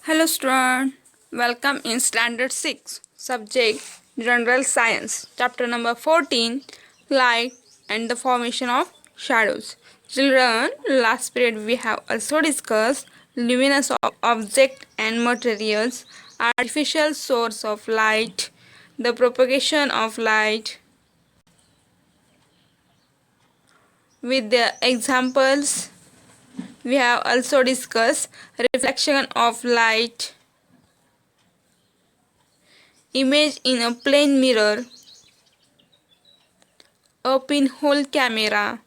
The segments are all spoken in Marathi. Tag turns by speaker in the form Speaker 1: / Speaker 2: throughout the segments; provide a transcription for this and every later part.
Speaker 1: Hello student, welcome in standard 6 subject general science chapter number 14 light and the formation of shadows. Children, last period we have also discussed luminous object and materials, artificial source of light, the propagation of light with the examples. We have also discussed reflection of light, image in a plane mirror, a pinhole camera.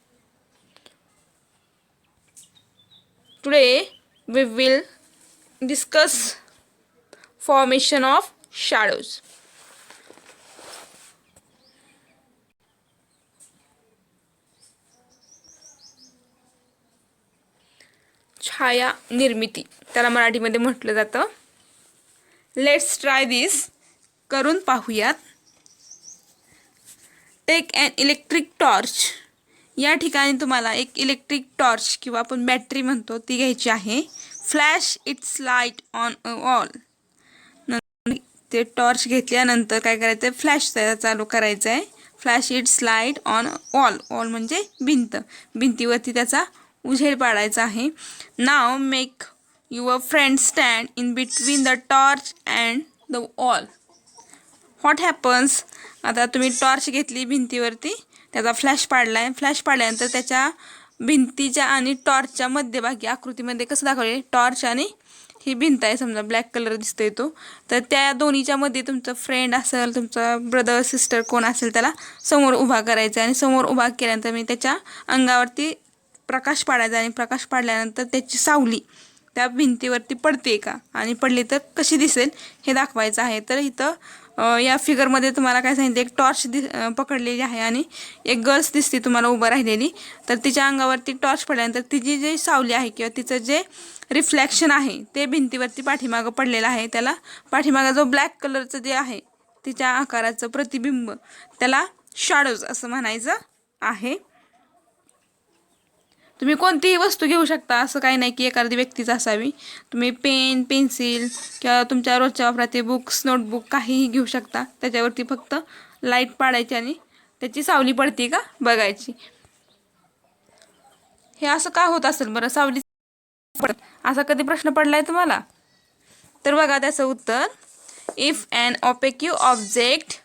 Speaker 1: Today we will discuss formation of shadows. छाया निर्मिती त्याला मराठीमध्ये म्हटलं जातं. Let's try this. करून पाहूयात. Take an electric torch. या ठिकाणी तुम्हाला एक इलेक्ट्रिक टॉर्च किंवा आपण बॅटरी म्हणतो ती घ्यायची आहे. Flash its light on a wall. ते टॉर्च घेतल्यानंतर काय करायचं, फ्लॅश चालू करायचं आहे. Flash its light on wall. Wall म्हणजे भिंत. भिंतीवरती त्याचा उजेड पाडायचा आहे. Now make your friend stand in between the torch and the wall. What happens. आता तुम्ही टॉर्च घेतली भिंतीवरती, त्याचा फ्लॅश पाडला आहे. फ्लॅश पाडल्यानंतर त्याच्या भिंतीच्या आणि टॉर्चच्या मध्यभागी आकृतीमध्ये कसं दाखवले, टॉर्च आणि ही भिंत आहे समजा, ब्लॅक कलर दिसतोय तो. तर त्या दोन्हीच्या मध्ये तुमचं फ्रेंड असेल, तुमचा ब्रदर सिस्टर कोण असेल त्याला समोर उभा करायचा. आणि समोर उभा केल्यानंतर मी त्याच्या अंगावरती प्रकाश पाडायचा. आणि प्रकाश पाडल्यानंतर त्याची सावली त्या भिंतीवरती पडते का, आणि पडली तर कशी दिसेल हे दाखवायचं आहे. तर इथं या फिगरमध्ये तुम्हाला काय सांगितलं, एक टॉर्च पकडलेली आहे आणि एक गर्ल्स दिसते तुम्हाला उभं राहिलेली. तर तिच्या अंगावरती टॉर्च पडल्यानंतर तिची जी सावली आहे किंवा तिचं जे रिफ्लेक्शन आहे ते भिंतीवरती पाठीमागं पडलेलं आहे. त्याला पाठीमागं जो ब्लॅक कलरचं जे आहे तिच्या आकाराचं प्रतिबिंब, त्याला शॅडोज असं म्हणायचं आहे. तुम्ही कोणतीही वस्तू घेऊ शकता, असं काही नाही की एखादी व्यक्तीच असावी. तुम्ही पेन, पेन्सिल किंवा तुमच्या रोजच्या वापराचे बुक्स, नोटबुक काहीही घेऊ शकता. त्याच्यावरती फक्त लाईट पाडायची आणि त्याची सावली पडते का बघायची. हे असं का होत असेल बरं, सावली पडत, असा कधी प्रश्न पडलाय तुम्हाला? तर बघा त्याचं उत्तर. If an opaque object.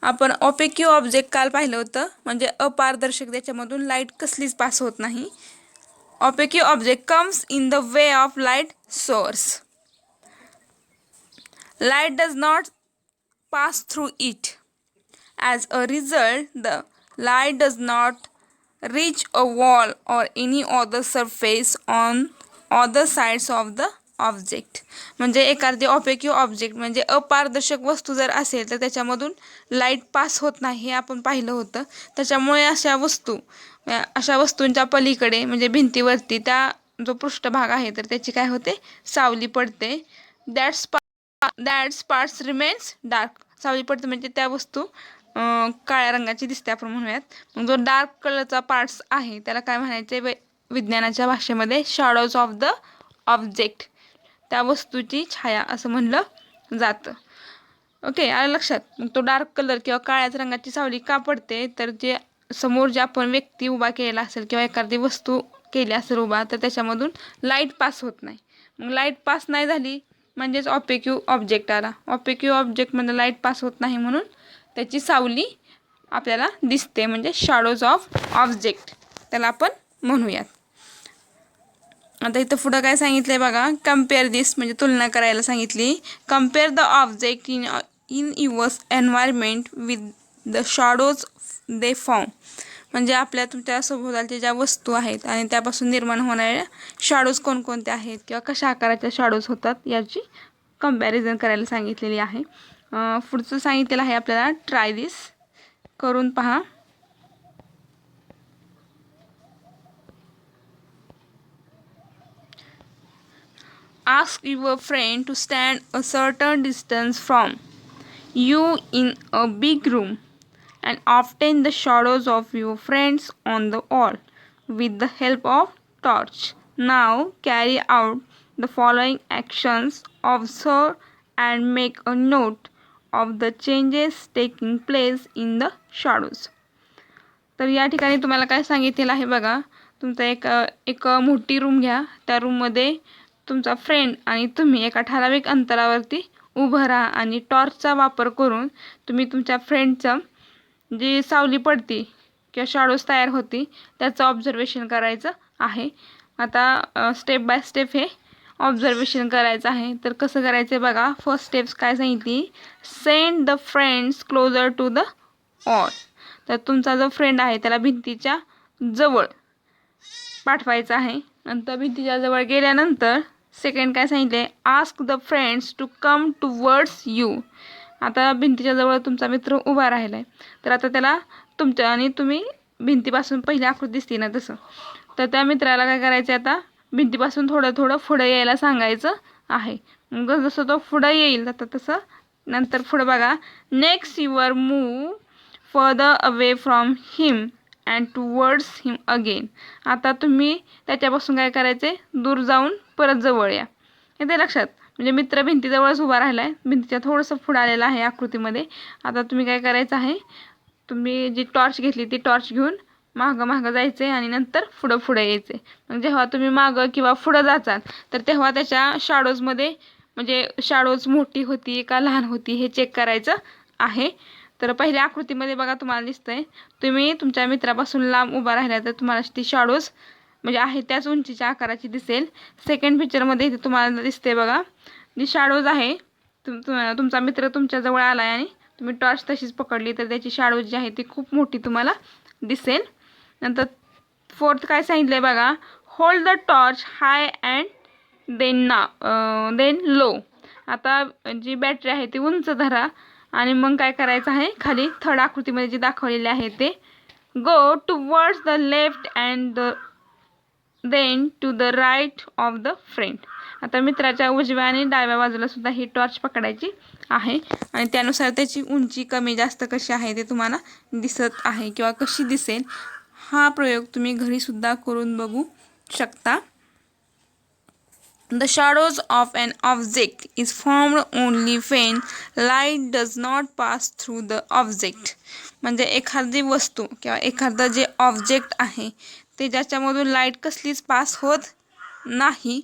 Speaker 1: आपण ऑपेक्यू ऑब्जेक्ट काल पाहिलं होतं, म्हणजे अपारदर्शक, त्याच्यामधून लाईट कसलीच पास होत नाही. Opaque object comes in the way of light source. Light does not pass through it. As a result the light does not reach a wall or any other surface on other sides of the object. म्हणजे एखादी ऑपेक्यू ऑब्जेक्ट म्हणजे अपारदर्शक वस्तू जर असेल तर त्याच्यामधून लाईट पास होत नाही, हे आपण पाहिलं होतं. त्याच्यामुळे अशा वस्तूंच्या पलीकडे म्हणजे भिंतीवरती त्या जो पृष्ठभाग आहे तर त्याची काय होते, सावली पडते. That's parts remains dark. सावली पडते म्हणजे त्या वस्तू काळ्या रंगाची दिसते आपण म्हणूयात. मग जो डार्क कलरचा पार्ट्स आहे त्याला काय म्हणायचे विज्ञानाच्या भाषेमध्ये, शॅडोज ऑफ द ऑब्जेक्ट. त्या वस्तूची छाया असं म्हणलं जातं. ओके, आलं लक्षात. मग तो डार्क कलर किंवा काळ्याच रंगाची सावली का पडते, तर जे समोर जे आपण व्यक्ती उभा केलेला असेल किंवा एखादी वस्तू केली असेल उभा, तर त्याच्यामधून लाईट पास होत नाही. मग लाईट पास नाही झाली म्हणजेच ऑपेक्यू ऑब्जेक्ट आला. ऑपेक्यू ऑब्जेक्टमध्ये लाईट पास होत नाही म्हणून त्याची सावली आपल्याला दिसते, म्हणजे शॅडोज ऑफ ऑब्जेक्ट त्याला आपण म्हणूयात. आता इथं पुढं काय सांगितलंय बघा, कम्पेअर दिस म्हणजे तुलना करायला सांगितली. Compare the object in your environment with the shadows they form. म्हणजे तुमच्या सभोवतालच्या ज्या वस्तू आहेत आणि त्यापासून निर्माण होणाऱ्या शॅडोज कोणकोणत्या आहेत किंवा कशा आकाराच्या शॅडोज होतात याची कम्पॅरिझन करायला सांगितलेली आहे. पुढचं सांगितलेलं आहे आपल्याला, ट्राय दिस. करून पहा. Ask your friend to stand a certain distance from you in a big room and obtain the shadows of your friends on the wall with the help of torch. Now carry out the following actions. Observe and make a note of the changes taking place in the shadows. तर या ठिकाणी तुम्हाला काय सांगितलेलं आहे बघा, तुमचा एक मोठी रूम घ्या. त्या रूममध्ये तुमचा फ्रेंड आणि तुम्ही एका ठराविक अंतरावरती उभं राहा आणि टॉर्चचा वापर करून तुम्ही तुमच्या फ्रेंडचं जी सावली पडती किंवा शॅडोज तयार होती त्याचं ऑब्झर्वेशन करायचं आहे. आता स्टेप बाय स्टेप हे ऑब्झर्वेशन करायचं आहे. तर कसं करायचं आहे बघा. फर्स्ट स्टेप्स काय सांगितली, send the friends closer to the all. तर तुमचा जो फ्रेंड आहे त्याला भिंतीच्या जवळ पाठवायचं आहे. नंतर भिंतीच्या जवळ गेल्यानंतर सेकंड काय सांगितले, ask the friends to come towards you. आता भिंतीच्या जवळ तुमचा मित्र उभा राहिला आहे, तर आता त्याला तुमच्या आणि तुम्ही भिंतीपासून पहिली आकृती दिसते ना तसं, तर त्या मित्राला काय करायचं, आता भिंतीपासून थोडं थोडं पुढं यायला सांगायचं आहे. मग जसं तो पुढं येईल आता तसं नंतर पुढं बघा, next your move further away from him and towards him again. आता तुम्ही त्याच्यापासून काय करायचे, दूर जाऊन परत जवळ या. येते लक्षात. म्हणजे मित्र भिंतीजवळच उभा राहिला आहे, भिंतीच्या थोडंसं पुढं आलेलं आहे आकृतीमध्ये. आता तुम्ही काय करायचं आहे, तुम्ही जी टॉर्च घेतली ती टॉर्च घेऊन मागं जायचे आणि नंतर पुढं यायचे. मग जेव्हा तुम्ही मागं किंवा पुढं जाचाल तर तेव्हा त्याच्या शॅडोजमध्ये म्हणजे शॅडोज मोठी होती का लहान होती हे चेक करायचं आहे. तर पहिल्या आकृतीमध्ये बघा तुम्हाला दिसतंय, तुम्ही तुमच्या मित्रापासून लांब उभा राहिला तर तुम्हाला ती शॅडोज म्हणजे आहे त्याच उंचीच्या आकाराची दिसेल. सेकंड पिक्चरमध्ये इथे तुम्हाला दिसते बघा, जी शॅडोज आहे तुमचा मित्र तुमच्याजवळ आला आहे आणि तुम्ही टॉर्च तशीच पकडली तर त्याची शॅडोज जी आहे ती खूप मोठी तुम्हाला दिसेल. नंतर फोर्थ काय सांगितलं आहे बघा, hold the torch high and then low. आता जी बॅटरी आहे ती उंच धरा आणि मग काय करायचं आहे, खाली थर्ड आकृतीमध्ये जे दाखवलेले आहे ते go towards the left and then to the right of the friend. आता मित्राच्या उजव्या आणि डाव्या बाजूला सुद्धा ही टॉर्च पकडायची आहे आणि त्यानुसार त्याची उंची कमी जास्त कशी आहे ते तुम्हाला दिसत आहे किंवा कशी दिसेल. हा प्रयोग तुम्ही घरी सुद्धा करून बघू शकता. The shadows of an object is formed only when light does not pass through the object. म्हणजे एखादी वस्तू किंवा एखादं जे ऑब्जेक्ट आहे ते ज्याच्यामधून लाईट कसलीच पास होत नाही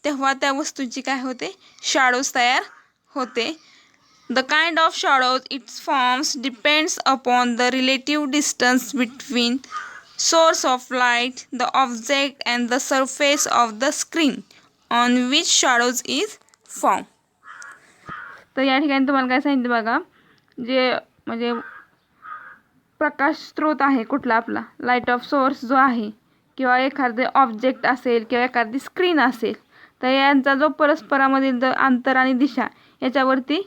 Speaker 1: तेव्हा त्या वस्तूची काय होते, शॅडोज तयार होते. The kind of shadows it forms depends upon the relative distance between source of light, the object and the surface of the screen on which shadows is formed. तर या ठिकाणी तुम्हाला काय सांगितलं बघा, जे म्हणजे प्रकाश स्रोत आहे कुठला आपला लाईट ऑफ सोर्स जो आहे किंवा एखादे ऑब्जेक्ट असेल किंवा एखादी स्क्रीन असेल तर यांचा जो परस्परामधील अंतर आणि दिशा याच्यावरती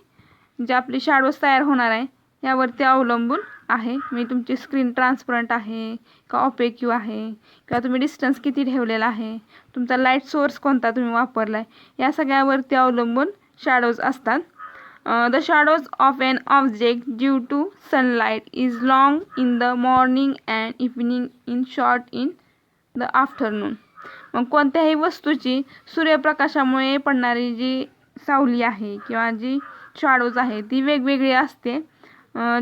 Speaker 1: जे आपली शॅडोज तयार होणार आहे यावरती अवलंबून आहे. मी तुमची स्क्रीन ट्रान्सपरंट आहे का ऑपेक्यू आहे किंवा तुम्ही डिस्टन्स किती ठेवलेला आहे, तुमचा लाईट सोर्स कोणता तुम्ही वापरला आहे, या सगळ्यावरती अवलंबून शॅडोज असतात. The shadows of an object due to sunlight is long in the morning and evening in short in the afternoon. मग कोणत्याही वस्तूची सूर्यप्रकाशामुळे पडणारी जी सावली आहे किंवा जी शॅडोज आहे ती वेगवेगळी असते.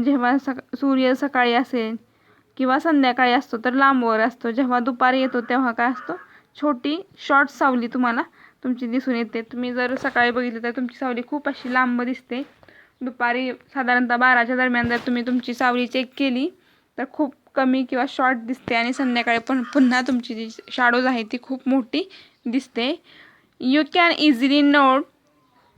Speaker 1: जेव्हा सूर्य सकाळी असेल किंवा संध्याकाळी असतो तर लांबवर असतो, जेव्हा दुपारी येतो तेव्हा काय असतो, छोटी शॉर्ट सावली तुम्हाला तुमची दिसून येते. तुम्ही जर सकाळी बघितलं तर तुमची सावली खूप अशी लांब दिसते. दुपारी साधारणतः 12च्या दरम्यान जर तुम्ही तुमची सावली चेक केली तर खूप कमी किंवा शॉर्ट दिसते आणि संध्याकाळी पण पुन्हा तुमची जी शॅडोज आहे ती खूप मोठी दिसते. You can easily note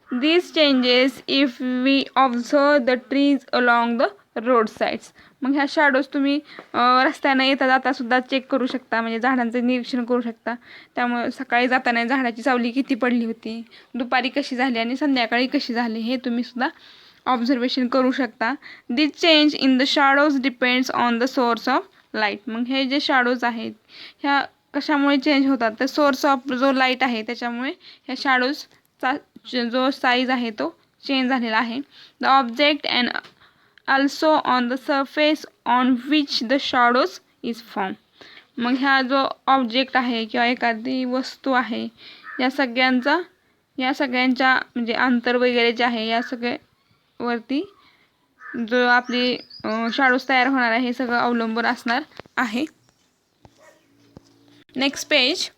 Speaker 1: these changes if we observe the trees along the road sides. मग ह्या शॅडोज तुम्ही रस्त्याने येता जाता सुद्धा चेक करू शकता, म्हणजे झाडांचं निरीक्षण करू शकता. त्यामुळे सकाळी जाताना झाडाची सावली किती पडली होती, दुपारी कशी झाली आणि संध्याकाळी कशी झाली हे तुम्ही सुद्धा ऑब्झर्वेशन करू शकता. This change in the shadows depends on the source of light. मग हे जे शॅडोज आहेत ह्या कशामुळे चेंज होतात, तर सोर्स ऑफ जो लाईट आहे त्याच्यामुळे ह्या शॅडोजचा जो साईज आहे तो चेंज झालेला आहे. The object and also on the surface on which the shadows is formed. मग ह्या जो ऑब्जेक्ट आहे किंवा एखादी वस्तू आहे या सगळ्यांच्या म्हणजे अंतर वगैरे जे आहे या सगळ्यावरती जो आपली शाडोज तयार होणार आहे हे सगळं अवलंबून असणार आहे. Next page.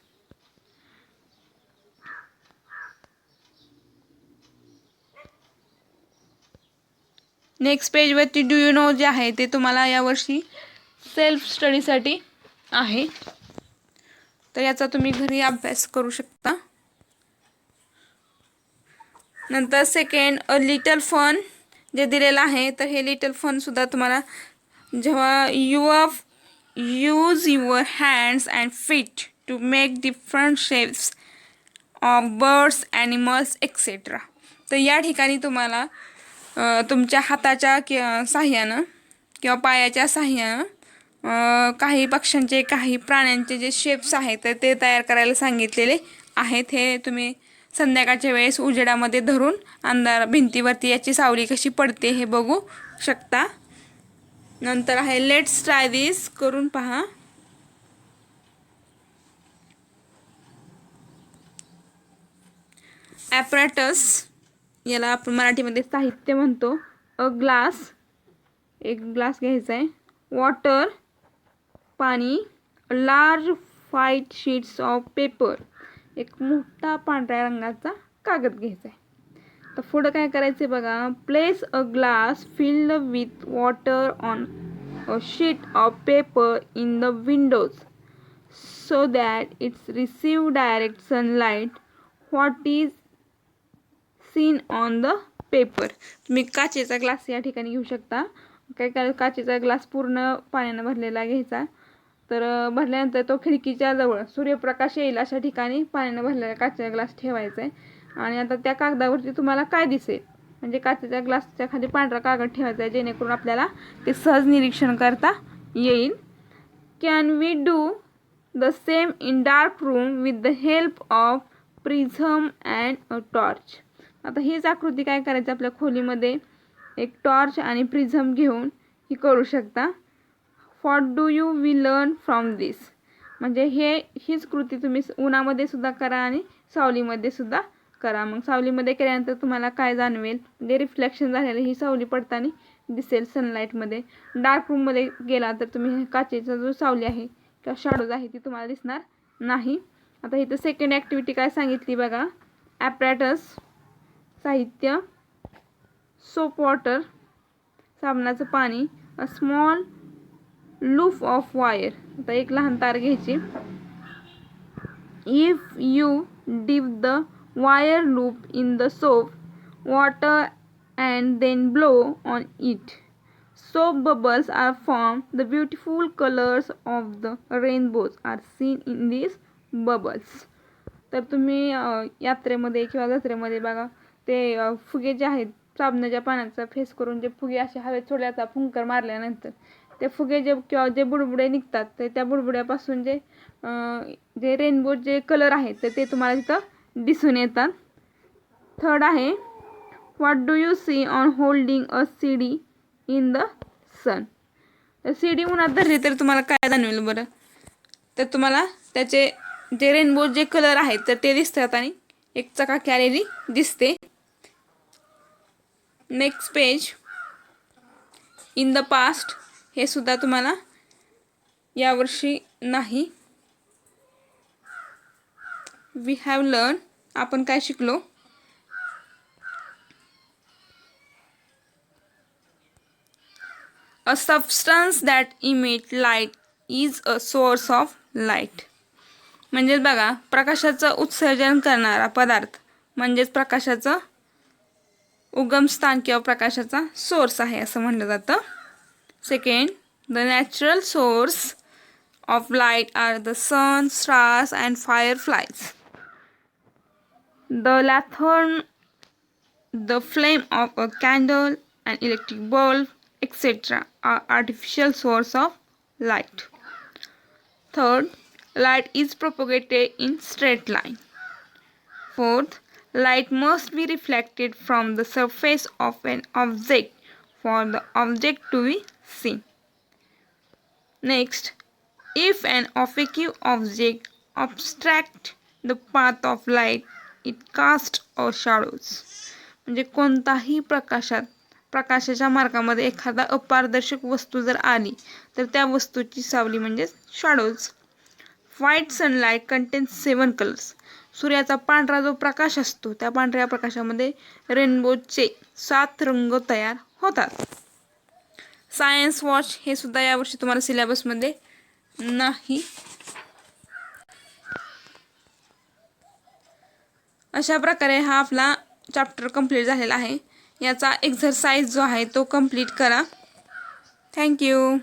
Speaker 1: नेक्स्ट पेजवरती डू यू नो जे आहे ते तुम्हाला यावर्षी सेल्फ स्टडीसाठी आहे, तर याचा तुम्ही घरी अभ्यास करू शकता. नंतर सेकंड अ लिटल फन जे दिलेलं आहे, तर हे लिटल फनसुद्धा तुम्हाला जेव्हा use your hands and feet to make different shapes of birds animals etcetera. तर या ठिकाणी तुम्हाला तुमच्या हाताच्या साह्यानं किंवा पायाच्या साह्यानं काही पक्ष्यांचे काही प्राण्यांचे जे शेप्स आहेत तर ते तयार करायला सांगितलेले आहेत. हे तुम्ही संध्याकाळच्या वेळेस उजेडामध्ये धरून भिंतीवरती याची सावली कशी पडते हे बघू शकता. नंतर आहे लेट्स ट्राय दिस, करून पहा. ॲपरेटस याला आपण मराठीमध्ये साहित्य म्हणतो. अ ग्लास, एक ग्लास घ्यायचा आहे. वॉटर, पाणी. Large white sheets of paper, एक मोठा पांढऱ्या रंगाचा कागद घ्यायचा आहे. तर पुढं काय करायचं आहे बघा. Place a glass filled with water on a sheet of paper in the Windows so that it's receive direct sunlight. What is seen on the paper. तुम्ही काचेचा ग्लास या ठिकाणी घेऊ शकता. काय काचेचा ग्लास पूर्ण पाण्यानं भरलेला घ्यायचा. तर भरल्यानंतर तो खिडकीच्या जवळ सूर्यप्रकाश येईल अशा ठिकाणी पाण्यानं भरलेला काचेचा ग्लास ठेवायचा आहे. आणि आता त्या कागदावरती तुम्हाला काय दिसेल म्हणजे काचेच्या ग्लासच्या खाली पांढरा कागद ठेवायचा आहे, जेणेकरून आपल्याला ते सहज निरीक्षण करता येईल. Can we do the same in dark room with the help of prism and a torch. आता हीच आकृती काय करायची आपल्या खोलीमध्ये एक टॉर्च आणि प्रिझम घेऊन ही करू शकता. What do you we learn from this. म्हणजे हीच कृती तुम्ही उन्हामध्ये सुद्धा करा आणि सावलीमध्ये सुद्धा करा. मग सावलीमध्ये केल्यानंतर तुम्हाला काय जाणवेल म्हणजे रिफ्लेक्शन झालेलं ही सावली पडताना दिसेल सनलाईटमध्ये. डार्क रूममध्ये गेला तर तुम्ही काचेचा जो सावली आहे किंवा शॅडोज आहे ती तुम्हाला दिसणार नाही. आता इथं सेकंड ॲक्टिव्हिटी काय सांगितली बघा. ॲपरेटस साहित्य. सोप वॉटर साबणाचं पाणी. A small loop of wire, आता एक लहान तार घ्यायची. If you dip the wire loop in the soap water and then blow on it soap bubbles are form. The beautiful colours of the rainbows are seen in this bubbles. तर तुम्ही यात्रेमध्ये किंवा जत्रेमध्ये बघा ते फुगे जे आहेत साबणाच्या पाण्याचा फेस करून जे फुगे असे हवेत सोडल्याचा फुंकर मारल्यानंतर ते फुगे किंवा जे बुडबुडे निघतात तर त्या बुडबुड्यापासून जे रेनबो जे कलर आहेत तर ते तुम्हाला तिथं दिसून येतात. थर्ड आहे what do you see on holding a CD in the sun. तर सीडी उन्हात धरली तर तुम्हाला काय जाणवेल बरं. तर तुम्हाला त्याचे जे रेनबो जे कलर आहेत तर ते दिसतात आणि एक चकाकी आलेली दिसते. Next page. In the past हे सुद्धा तुम्हाला यावर्षी नाही. वी हॅव लर्न आपण काय शिकलो. अ substance that emit light is a source of light. म्हणजेच बघा प्रकाशाचं उत्सर्जन करणारा पदार्थ म्हणजेच प्रकाशाचं उगमस्थान किंवा प्रकाशाचा सोर्स आहे असं म्हटलं जातं. Second, the natural source of light are the sun, stars and fireflies. The lantern, the flame of a candle and electric bulb etc. are artificial source of light. Third, light is propagated in straight line. Fourth, light must be reflected from the surface of an object for the object to be seen. Next, if an opaque object obstruct the path of light it cast a shadows. म्हणजे कोणताही प्रकाशाच्या मार्गामध्ये एखादा अपारदर्शक वस्तू जर आली तर त्या वस्तूची सावली म्हणजे shadows. White sunlight contains 7 colours. सूर्याचा पांढरा जो प्रकाश असतो त्या पांढऱ्या प्रकाशामध्ये रेनबोचे 7 रंग तयार होतात. सायन्स वॉच हे सुद्धा यावर्षी तुम्हाला सिलेबसमध्ये नाही. अशा प्रकारे हा आपला चॅप्टर कंप्लीट झालेला आहे. याचा एक्झरसाइज जो आहे तो कंप्लीट करा. थँक्यू.